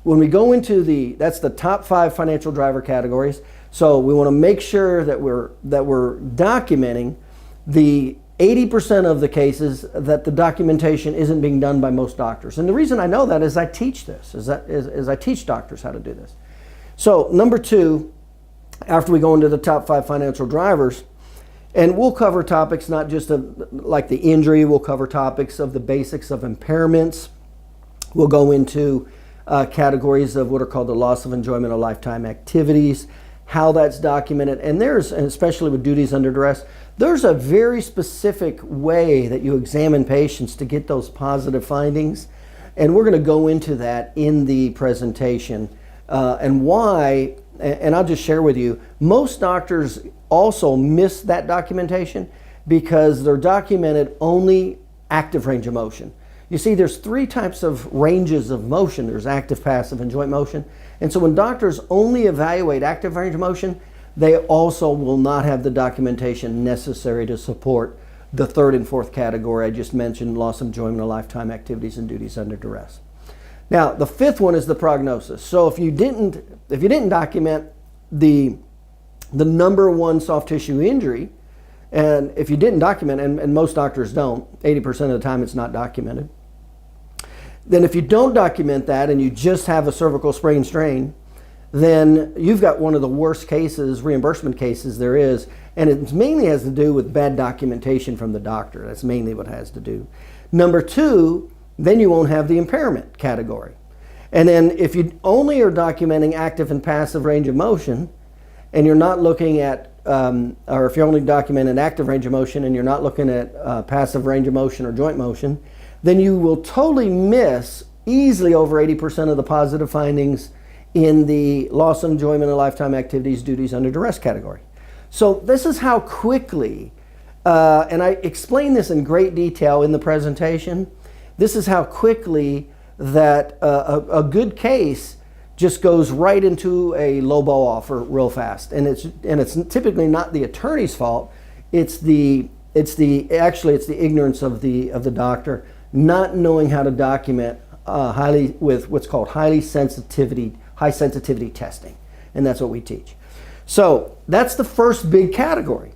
when we go into that's the top 5 financial driver categories. So we want to make sure that we're documenting the 80% of the cases that the documentation isn't being done by most doctors. And the reason I know that is I teach this, is I teach doctors how to do this. So number 2, after we go into the top 5 financial drivers, and we'll cover topics not just of like the injury, we'll cover topics of the basics of impairments. We'll go into categories of what are called the loss of enjoyment of lifetime activities, how that's documented, and especially with duties under duress, there's a very specific way that you examine patients to get those positive findings, and we're going to go into that in the presentation and why. And I'll just share with you, most doctors also miss that documentation because they're documented only active range of motion. You see, there's 3 types of ranges of motion. There's active, passive, and joint motion. And so when doctors only evaluate active range of motion, they also will not have the documentation necessary to support the 3rd and 4th category I just mentioned, loss of enjoyment of lifetime activities and duties under duress. Now, the 5th one is the prognosis. So if you didn't document the number 1 soft tissue injury, and if you didn't document, and most doctors don't, 80% of the time it's not documented, then if you don't document that and you just have a cervical sprain strain, then you've got one of the worst cases, reimbursement cases there is, and it mainly has to do with bad documentation from the doctor. That's mainly what it has to do. Number 2, then you won't have the impairment category. And then if you only are documenting active and passive range of motion, and you're not looking at, or if you're only documenting active range of motion and you're not looking at passive range of motion or joint motion, then you will totally miss easily over 80% of the positive findings in the loss of enjoyment of lifetime activities, duties under duress category. So this is how quickly, and I explain this in great detail in the presentation, this is how quickly that a good case just goes right into a low ball offer real fast. And it's typically not the attorney's fault. It's the ignorance of the doctor not knowing how to document with what's called high sensitivity testing. And that's what we teach. So that's the first big category.